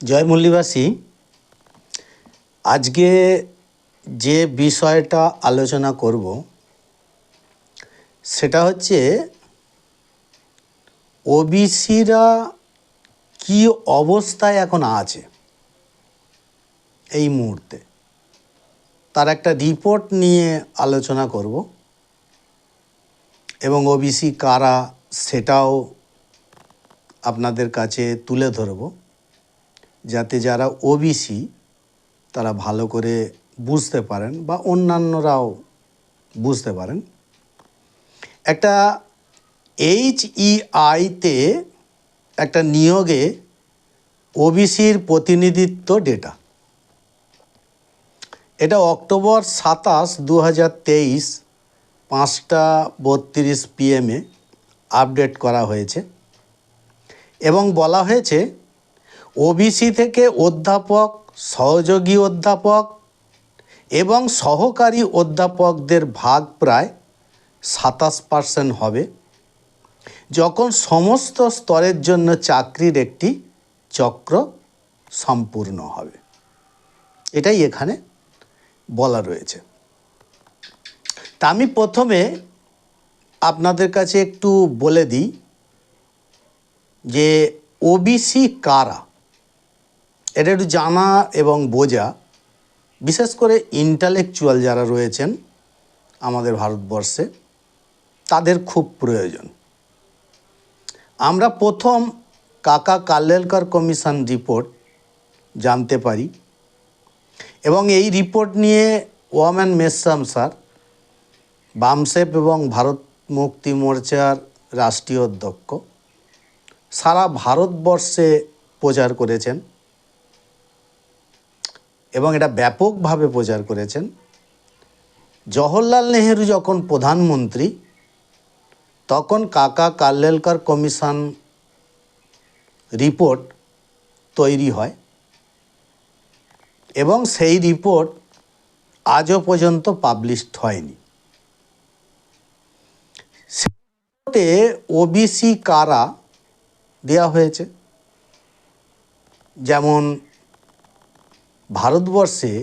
জয় মল্লিবাসী। আজকে যে বিষয়টা আলোচনা করব সেটা হচ্ছে ওবিসিরা কি অবস্থায় এখন আছে এই মুহূর্তে, তার একটা রিপোর্ট নিয়ে আলোচনা করব এবং ওবিসি কারা সেটাও আপনাদের কাছে তুলে ধরব, যাতে যারা ওবিসি তারা ভালো করে বুঝতে পারেন বা অন্যান্যরাও বুঝতে পারেন। একটা HEI-তে একটা নিয়োগে ওবিসির প্রতিনিধিত্ব ডেটা, এটা অক্টোবর 27, 2023 5:32 PM আপডেট করা হয়েছে এবং বলা হয়েছে ওবিসি থেকে অধ্যাপক, সহযোগী অধ্যাপক এবং সহকারী অধ্যাপকদের ভাগ প্রায় 27% হবে যখন সমস্ত স্তরের জন্য চাকরির একটি চক্র সম্পূর্ণ হবে। এটাই এখানে বলা রয়েছে। তা আমি প্রথমে আপনাদের কাছে একটু বলে দিই যে ওবিসি কারা, এটা একটু জানা এবং বোঝা বিশেষ করে ইন্টালেকচুয়াল যারা রয়েছেন আমাদের ভারতবর্ষে তাদের খুব প্রয়োজন। আমরা প্রথম কাকা কালেলকার কমিশন রিপোর্ট জানতে পারি এবং এই রিপোর্ট নিয়ে ওয়ামেন মেসরাম স্যার, বামসেপ এবং ভারত মুক্তি মোর্চার রাষ্ট্রীয় অধ্যক্ষ সারা ভারতবর্ষে প্রচার করেছেন এবং এটা ব্যাপকভাবে প্রচার করেছেন। জওহরলাল নেহেরু যখন প্রধানমন্ত্রী তখন কাকা কালেলকার কমিশন রিপোর্ট তৈরি হয় এবং সেই রিপোর্ট আজও পর্যন্ত পাবলিশড হয়নি। সেই রিপোর্টে ওবিসি কারা দেওয়া হয়েছে, যেমন ভারতবর্ষে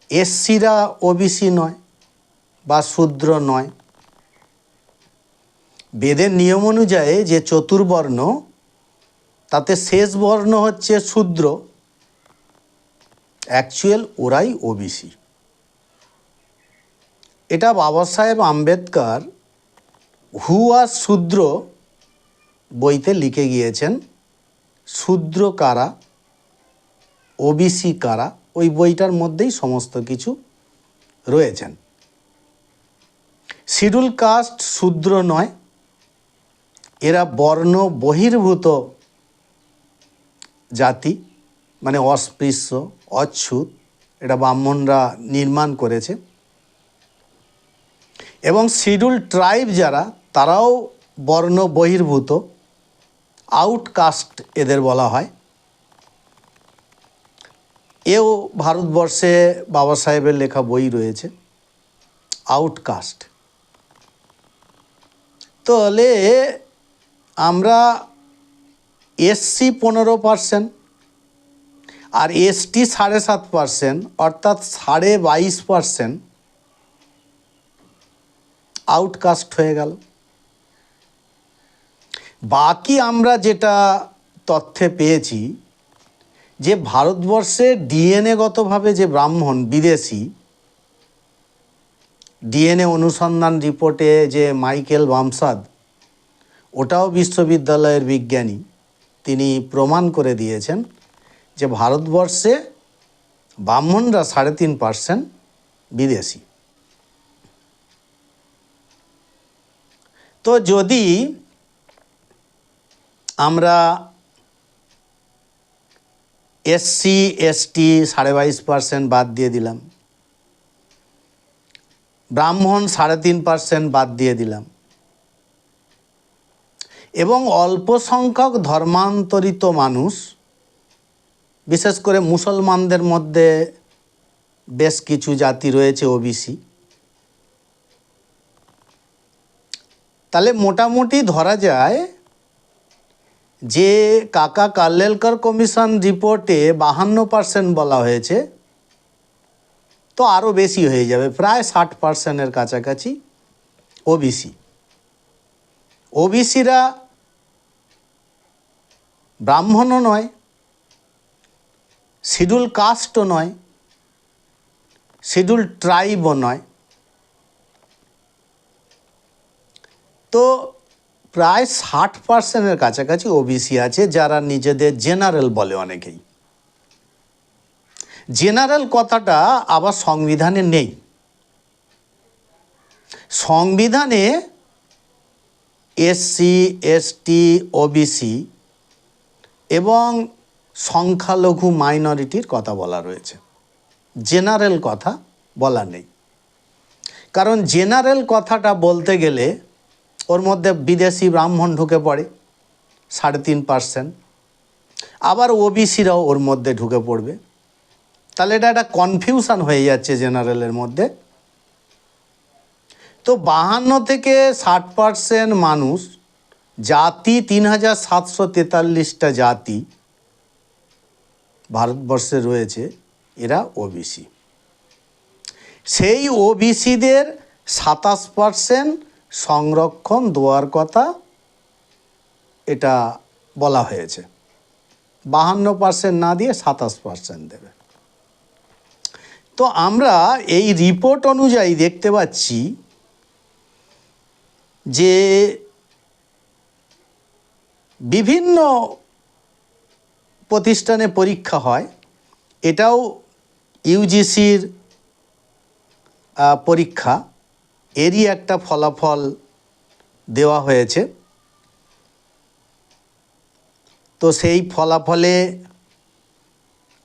এসসিরা ওবিসি নয় বা শূদ্র নয়। বেদের নিয়ম অনুযায়ী যে চতুর্বর্ণ তাতে শেষ বর্ণ হচ্ছে শূদ্র, অ্যাকচুয়াল ওরাই ওবিসি। এটা বাবা সাহেব আম্বেদকর হু আর শূদ্র বইতে লিখে গিয়েছেন। শূদ্র কারা, ওবিসি কারা, ওই বইটার মধ্যেই সমস্ত কিছু রয়েছেন। শিডিউল কাস্ট শূদ্র নয়, এরা বর্ণ বহির্ভূত জাতি, মানে অস্পৃশ্য, অচ্ছুত। এটা ব্রাহ্মণরা নির্মাণ করেছে। এবং শিডিউল ট্রাইব যারা, তারাও বর্ণ বহির্ভূত, আউটকাস্ট এদের বলা হয়। এও ভারতবর্ষে বাবা সাহেবের লেখা বই রয়েছে, আউটকাস্ট। তাহলে আমরা এসসি 15% আর এসটি 7.5%, অর্থাৎ 22.5% আউটকাস্ট হয়ে গেল। বাকি আমরা যেটা তথ্যে পেয়েছি যে ভারতবর্ষে ডিএনএগতভাবে যে ব্রাহ্মণ বিদেশি, ডিএনএ অনুসন্ধান রিপোর্টে যে মাইকেল বামসাদ, ওটাও বিশ্ববিদ্যালয়ের বিজ্ঞানী, তিনি প্রমাণ করে দিয়েছেন যে ভারতবর্ষে ব্রাহ্মণরা 3.5% বিদেশি। তো যদি আমরা এসসি এসটি 22.5% বাদ দিয়ে দিলাম, ব্রাহ্মণ 3.5% বাদ দিয়ে দিলাম এবং অল্প সংখ্যক ধর্মান্তরিত মানুষ, বিশেষ করে মুসলমানদের মধ্যে বেশ কিছু জাতি রয়েছে ওবিসি, তাহলে মোটামুটি ধরা যায় যে কাকা কাল্লেলকর কমিশন রিপোর্টে 52% বলা হয়েছে, তো আরও বেশি হয়ে যাবে, প্রায় 60%-এর কাছাকাছি ওবিসি। ওবিসিরা ব্রাহ্মণও নয়, শিডিউল কাস্টও নয়, শিডিউল ট্রাইবও নয়। তো প্রায় 60%-এর কাছাকাছি ওবিসি আছে, যারা নিজেদের জেনারেল বলে অনেকেই। জেনারেল কথাটা আবার সংবিধানে নেই। সংবিধানে এসসি, এসটি, ওবিসি এবং সংখ্যালঘু মাইনরিটির কথা বলা রয়েছে, জেনারেল কথা বলা নেই। কারণ জেনারেল কথাটা বলতে গেলে ওর মধ্যে বিদেশি ব্রাহ্মণ ঢুকে পড়ে 3.5%, আবার ওবিসিরাও ওর মধ্যে ঢুকে পড়বে। তাহলে এটা একটা কনফিউশন হয়ে যাচ্ছে জেনারেলের মধ্যে। তো 52 থেকে 60% মানুষ, জাতি 3743টা জাতি ভারতবর্ষে রয়েছে, এরা ওবিসি। সেই ওবিসিদের 27% সংরক্ষণ দেওয়ার কথা এটা বলা হয়েছে। 52% না দিয়ে 27% দেবে। তো আমরা এই রিপোর্ট অনুযায়ী দেখতে পাচ্ছি যে বিভিন্ন প্রতিষ্ঠানে পরীক্ষা হয়, এটাও ইউজিসির পরীক্ষা, এরই একটা ফলাফল দেওয়া হয়েছে। তো সেই ফলাফলে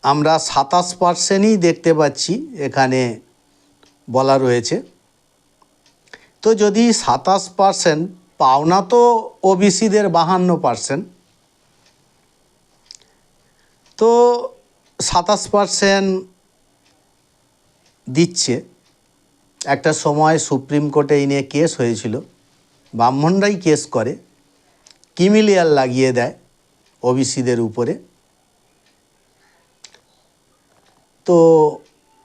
আমরা 27%ই দেখতে পাচ্ছি এখানে বলা রয়েছে। তো যদি 27%, পাওনা তো ওবিসিদের 52%, তো 27% দিচ্ছে। একটা সময় সুপ্রিম কোর্টে এই নিয়ে কেস হয়েছিল, ব্রাহ্মণরাই কেস করে, কিমিলিয়ার লাগিয়ে দেয় ওবিসিদের উপরে। তো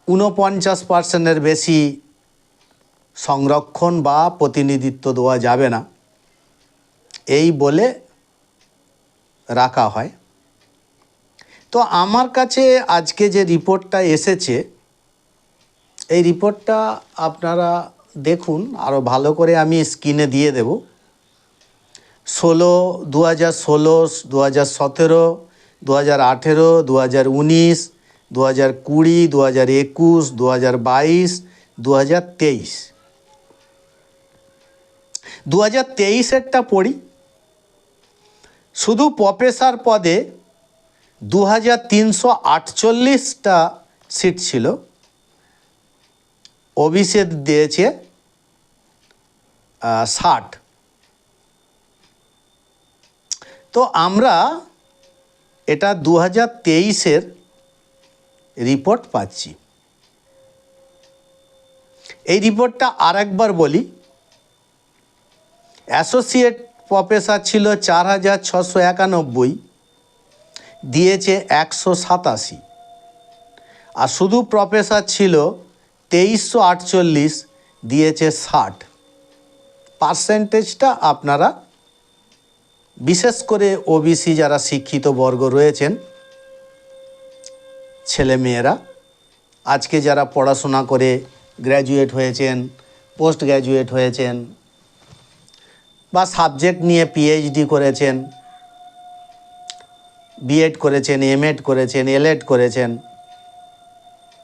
49%-এর বেশি সংরক্ষণ বা প্রতিনিধিত্ব দেওয়া যাবে না, এই বলে রাখা হয়। তো আমার কাছে আজকে যে রিপোর্টটা এসেছে, এই রিপোর্টটা আপনারা দেখুন, আরও ভালো করে আমি স্ক্রিনে দিয়ে দেব। 2016, 2017, 2018, 2019, 2020, 2021, 2022, 2023। 2023-এরটা পড়ি। শুধু প্রফেসর পদে 2348টা সিট ছিল, ওবিসি দিয়েছে 60। তো আমরা এটা 2023-এর রিপোর্ট পাচ্ছি। এই রিপোর্টটা আর একবার বলি। অ্যাসোসিয়েট প্রফেসর ছিল 4691, দিয়েছে 187। আর শুধু প্রফেসর ছিল 2348, দিয়েছে 60। পার্সেন্টেজটা আপনারা, বিশেষ করে ওবিসি যারা শিক্ষিত বর্গ রয়েছেন, ছেলেমেয়েরা, আজকে যারা পড়াশোনা করে গ্র্যাজুয়েট হয়েছেন, পোস্ট গ্র্যাজুয়েট হয়েছেন, বা সাবজেক্ট নিয়ে পিএইচডি করেছেন, বিএড করেছেন, এমএড করেছেন, এলএড করেছেন,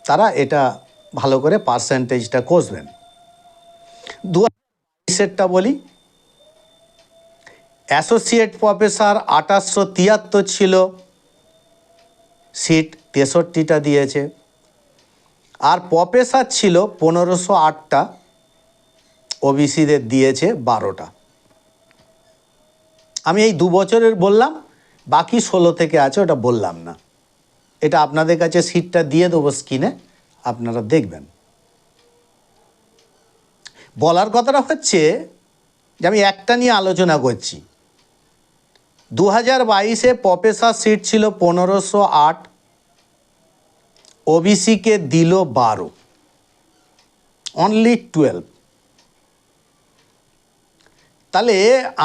তারা এটা ভালো করে পার্সেন্টেজটা কষবেন। 2022-এরটা বলি। অ্যাসোসিয়েট প্রফেসর 2873 ছিল সিট, 63টা দিয়েছে। আর প্রফেসর ছিল 1508টা, ওবিসিদের দিয়েছে 12টা। আমি এই 2 বছরের বললাম, বাকি 16 থেকে আছে, ওটা বললাম না। এটা আপনাদের কাছে সিটটা দিয়ে দেবো স্ক্রিনে, আপনারা দেখবেন। বলার কথাটা হচ্ছে যে আমি একটা নিয়ে আলোচনা করছি, 2022-এ প্রফেসর সিট ছিল 1508, ওবিসিকে দিল 12, অনলি 12। তাহলে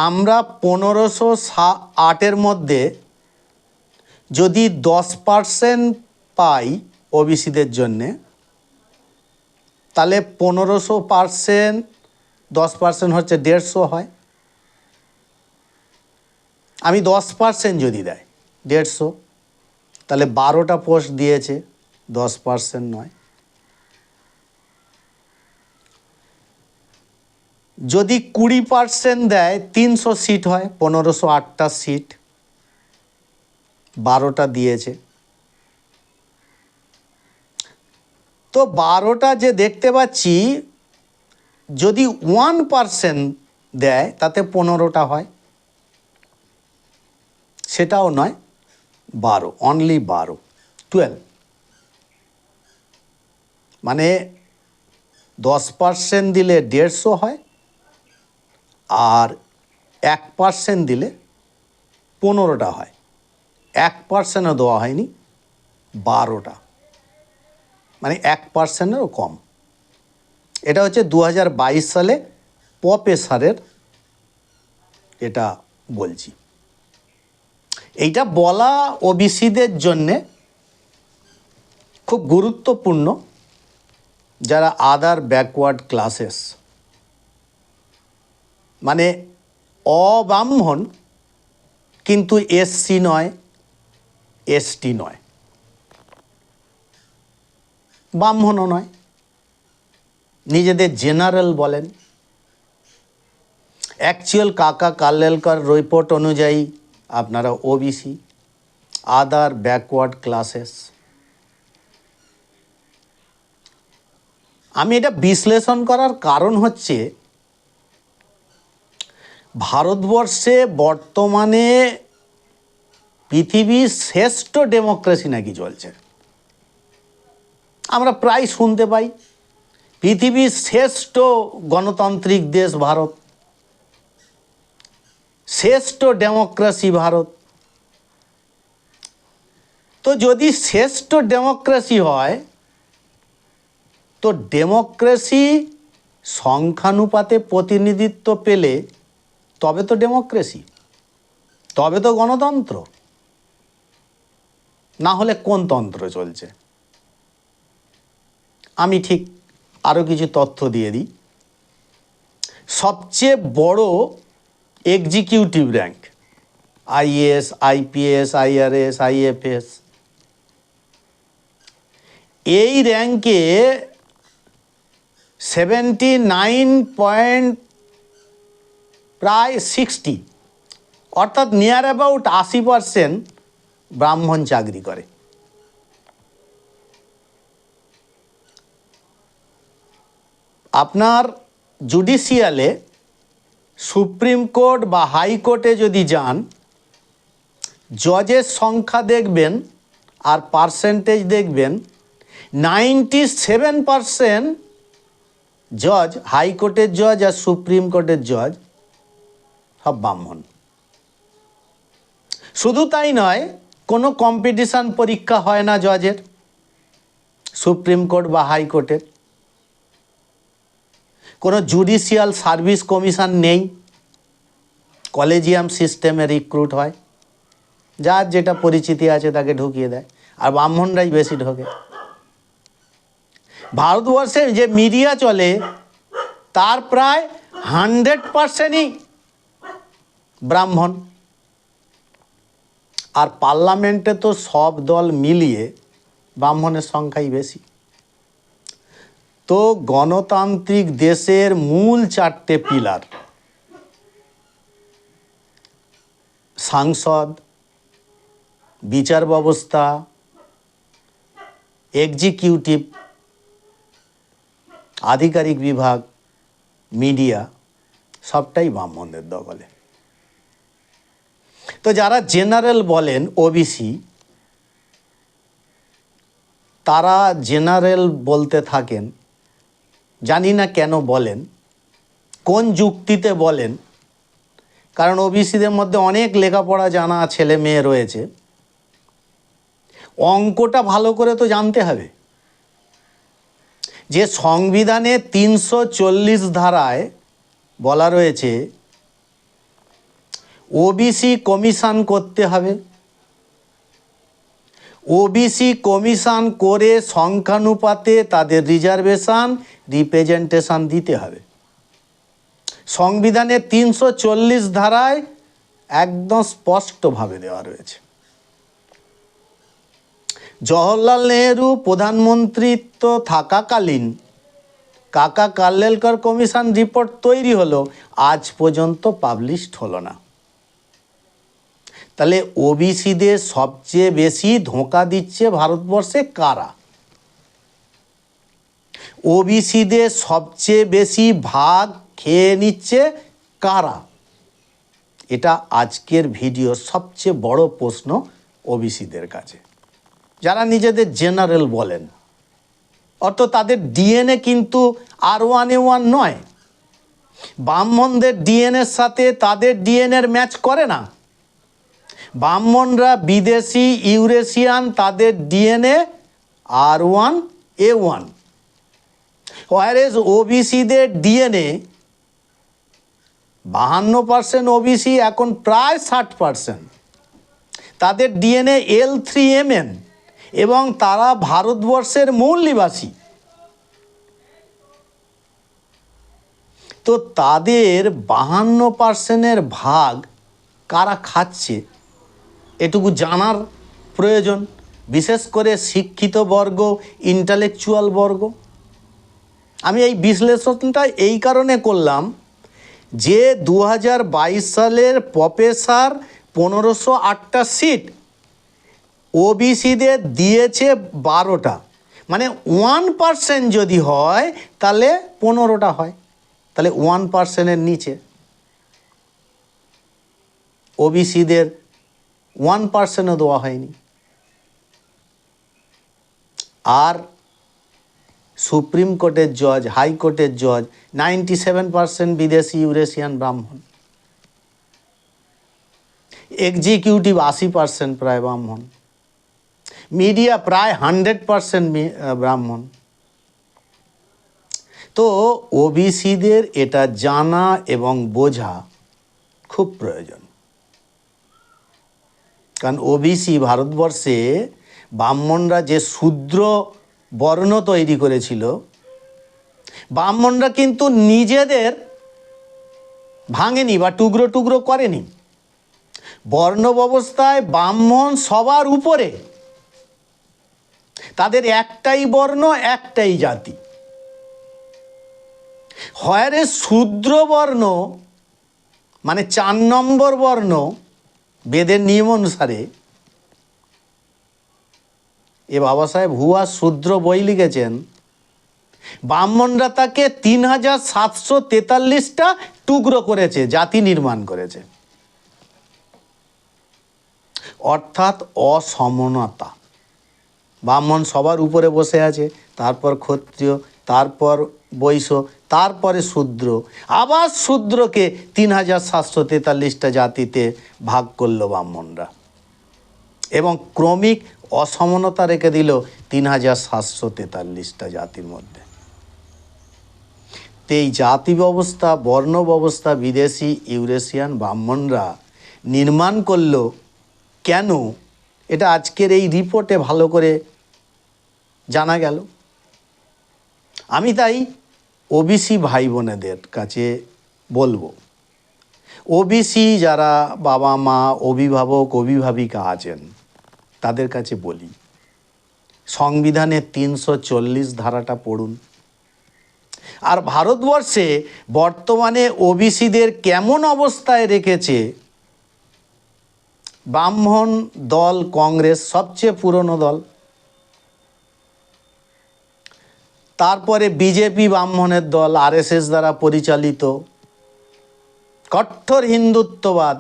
আমরা 1508-এর মধ্যে যদি 10% পাই ওবিসিদের জন্যে, তাহলে 1500%, 10% হচ্ছে 150 হয়। আমি 10% যদি দেয় 150, তাহলে 12টা পোস্ট দিয়েছে, 10% নয়। যদি 20% দেয় 300 সিট হয়, 1508টা সিট, 12টা দিয়েছে। তো 12টা যে দেখতে পাচ্ছি, যদি 1% দেয় তাতে 15টা হয়, সেটাও নয়, 12, অনলি 12, 12। মানে 10% দিলে 150 হয়, আর 1% দিলে 15টা হয়। 1%ও দেওয়া হয়নি, 12টা, মানে 1%-এরও কম। এটা হচ্ছে 2022 সালে প্রফেসরের, এটা বলছি। এইটা বলা ওবিসিদের জন্যে খুব গুরুত্বপূর্ণ, যারা আদার ব্যাকওয়ার্ড ক্লাসেস, মানে অব্রাহ্মণ কিন্তু এসসি নয়, এসটি নয়, ব্রাহ্মণও নয়, নিজেদের জেনারেল বলেন। অ্যাকচুয়াল কাকা কালেলকার রিপোর্ট অনুযায়ী আপনারা ওবিসি, আদার ব্যাকওয়ার্ড ক্লাসেস। আমি এটা বিশ্লেষণ করার কারণ হচ্ছে, ভারতবর্ষে বর্তমানে পৃথিবীর শ্রেষ্ঠ ডেমোক্রেসি নাকি চলছে। আমরা প্রায় শুনতে পাই পৃথিবীর শ্রেষ্ঠ গণতান্ত্রিক দেশ ভারত, শ্রেষ্ঠ ডেমোক্রেসি ভারত। তো যদি শ্রেষ্ঠ ডেমোক্রেসি হয়, তো ডেমোক্রেসি সংখ্যানুপাতে প্রতিনিধিত্ব পেলে তবে তো ডেমোক্রেসি, তবে তো গণতন্ত্র, না হলে কোন তন্ত্র চলছে? আমি ঠিক আরও কিছু তথ্য দিয়ে দিই। সবচেয়ে বড় executive rank, IAS, IPS, IRS, IFS, এই র্যাঙ্কে 79 প্রায় 60, অর্থাৎ নিয়ার অ্যাবাউট 80% ব্রাহ্মণ চাকরি করে। আপনার জুডিশিয়ালে, সুপ্রিম কোর্ট বা হাইকোর্টে যদি যান, জজের সংখ্যা দেখবেন আর পার্সেন্টেজ দেখবেন, 97% জজ, হাইকোর্টের জজ আর সুপ্রিম কোর্টের জজ সব ব্রাহ্মণ। শুধু তাই নয়, কোনো কম্পিটিশান পরীক্ষা হয় না জজের, সুপ্রিম কোর্ট বা হাইকোর্টের। কোনো জুডিশিয়াল সার্ভিস কমিশন নেই, কলেজিয়াম সিস্টেমে রিক্রুট হয়, যার যেটা পরিচিতি আছে তাকে ঢুকিয়ে দেয়, আর ব্রাহ্মণরাই বেশি ঢোকে। ভারতবর্ষে যে মিডিয়া চলে তার প্রায় 100%ই ব্রাহ্মণ। আর পার্লামেন্টে তো সব দল মিলিয়ে ব্রাহ্মণের সংখ্যাই বেশি। তো গণতান্ত্রিক দেশের মূল 4টে পিলার, সাংসদ, বিচার ব্যবস্থা, এক্সিকিউটিভ, আধিকারিক বিভাগ, মিডিয়া, সবটাই ব্রাহ্মণদের দখলে। তো যারা জেনারেল বলেন ওবিসি, তারা জেনারেল বলতে থাকেন, জানি না কেন বলেন, কোন যুক্তিতে বলেন, কারণ ওবিসিদের মধ্যে অনেক লেখাপড়া জানা ছেলে মেয়ে রয়েছে, অঙ্কটা ভালো করে তো জানতে হবে যে সংবিধানে 340 ধারায় বলা রয়েছে ওবিসি কমিশন করতে হবে। ওবিসি কমিশন করে সংখ্যানুপাতে তাদের রিজার্ভেশন রিপ্রেজেন্টেশন দিতে হবে। সংবিধানের 340 ধারায় একদম স্পষ্টভাবে দেওয়া রয়েছে। জওহরলাল নেহরু প্রধানমন্ত্রীত্ব থাকাকালীন কাকা কালেলকর কমিশন রিপোর্ট তৈরি হলো, আজ পর্যন্ত পাবলিশড হলো না। তাহলে ওবিসিদের সবচেয়ে বেশি ধোঁকা দিচ্ছে ভারতবর্ষে কারা? ওবিসিদের সবচেয়ে বেশি ভাগ খেয়ে নিচ্ছে কারা? এটা আজকের ভিডিওর সবচেয়ে বড় প্রশ্ন ওবিসিদের কাছে, যারা নিজেদের জেনারেল বলেন। অর্থাৎ তাদের ডিএনএ কিন্তু R1A1 নয়। ব্রাহ্মণদের ডিএনএর সাথে তাদের ডিএনএর ম্যাচ করে না। ব্রাহ্মণরা বিদেশি ইউরেশিয়ান, তাদের ডিএনএ R1A1। ওয়ারেজ ওবিসিদের ডিএনএ 52% ওবিসি, এখন প্রায় 60%। তাদের ডিএনএ L3MN এবং তারা ভারতবর্ষের মূল নিবাসী। তো তাদের 52%-এর ভাগ কারা খাচ্ছে এটুকু জানার প্রয়োজন, বিশেষ করে শিক্ষিত বর্গ, ইন্টালেকচুয়াল বর্গ। আমি এই বিশ্লেষণটা এই কারণে করলাম যে 2022 সালের প্রফেসর 1508টা সিট ওবিসিদের দিয়েছে 12টা, মানে 1% যদি হয় তাহলে 15টা হয়, তাহলে 1%-এর নিচে। ওবিসিদের 1%ও দেওয়া হয়নি। আর সুপ্রিম কোর্টের জজ, হাইকোর্টের জজ 97% বিদেশি ইউরেশিয়ান ব্রাহ্মণ। এক্সিকিউটিভ 80% প্রায় ব্রাহ্মণ। মিডিয়া প্রায় 100% ব্রাহ্মণ। তো ওবিসিদের এটা জানা এবং বোঝা খুব প্রয়োজন। কারণ ওবিসি ভারতবর্ষে ব্রাহ্মণরা যে শূদ্র বর্ণ তৈরি করেছিল, ব্রাহ্মণরা কিন্তু নিজেদের ভাঙেনি বা টুকরো টুকরো করেনি। বর্ণ ব্যবস্থায় ব্রাহ্মণ সবার উপরে, তাদের একটাই বর্ণ, একটাই জাতি। হয় শূদ্র বর্ণ মানে 4 নম্বর বর্ণ বেদের নিয়ম অনুসারে। এ বাবা সাহেব হুয়া শূদ্র বই লিখেছেন, ব্রাহ্মণরা তাকে 3743টা টুকরো করেছে, জাতি নির্মাণ করেছে। অর্থাৎ অসমতা। ব্রাহ্মণ সবার উপরে বসে আছে, তারপর ক্ষত্রিয়, তারপর বৈশ্য, তারপরে শূদ্র, আবার শূদ্রকে 3743টা জাতিতে ভাগ করলো ব্রাহ্মণরা, এবং ক্রমিক অসমানতা রেখে দিল 3743টা জাতির মধ্যে। তো এই জাতি ব্যবস্থা, বর্ণ ব্যবস্থা বিদেশি ইউরেশিয়ান ব্রাহ্মণরা নির্মাণ করলো কেন, এটা আজকের এই রিপোর্টে ভালো করে জানা গেল। আমি তাই ওবিসি ভাই বোনেদের কাছে বলবো, ওবিসি যারা বাবা মা, অভিভাবক, অভিভাবিকা আছেন, তাদের কাছে বলি, সংবিধানের 340 ধারাটা পড়ুন। আর ভারতবর্ষে বর্তমানে ওবিসিদের কেমন অবস্থায় রেখেছে, ব্রাহ্মণ দল কংগ্রেস সবচেয়ে পুরনো দল, তারপরে বিজেপি ব্রাহ্মণের দল, RSS দ্বারা পরিচালিত, কঠোর হিন্দুত্ববাদ।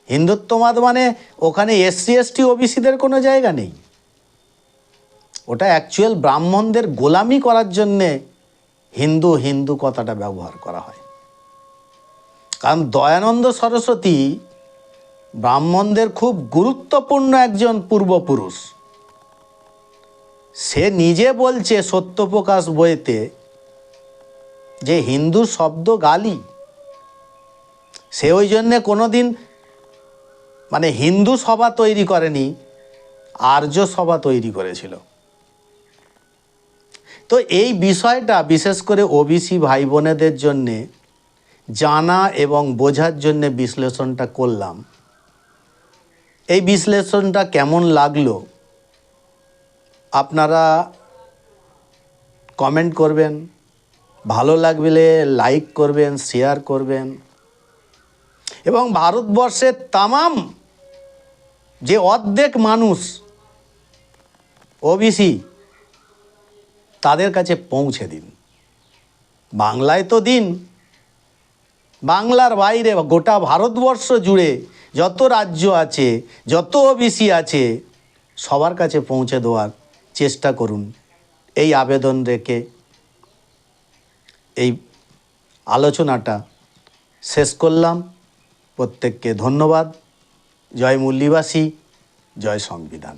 হিন্দুত্ববাদ মানে ওখানে SC ST ওবিসিদের কোনো জায়গা নেই, ওটা অ্যাকচুয়াল ব্রাহ্মণদের গোলামি করার জন্যে হিন্দু হিন্দু কথাটা ব্যবহার করা হয়। কারণ দয়ানন্দ সরস্বতী ব্রাহ্মণদের খুব গুরুত্বপূর্ণ একজন পূর্বপুরুষ। সে নিজে বলছে সত্যপ্রকাশ বইতে যে হিন্দু শব্দ গালি। সে ওই জন্যে কোনো দিন হিন্দু সভা তৈরি করেনি, আর্য সভা তৈরি করেছিল। তো এই বিষয়টা বিশেষ করে ওবিসি ভাই বোনেদের জন্যে জানা এবং বোঝার জন্যে বিশ্লেষণটা করলাম। এই বিশ্লেষণটা কেমন লাগলো আপনারা কমেন্ট করবেন, ভালো লাগলে লাইক করবেন, শেয়ার করবেন এবং ভারতবর্ষের তামাম যে অর্ধেক মানুষ ওবিসি তাদের কাছে পৌঁছে দিন। বাংলায় তো দিন, বাংলার বাইরে গোটা ভারতবর্ষ জুড়ে যত রাজ্য আছে, যত ওবিসি আছে, সবার কাছে পৌঁছে দেওয়ার চেষ্টা করুন। এই আবেদন রেখে এই আলোচনাটা শেষ করলাম। প্রত্যেককে ধন্যবাদ। জয় মুল্লিবাসী, জয় সংবিধান।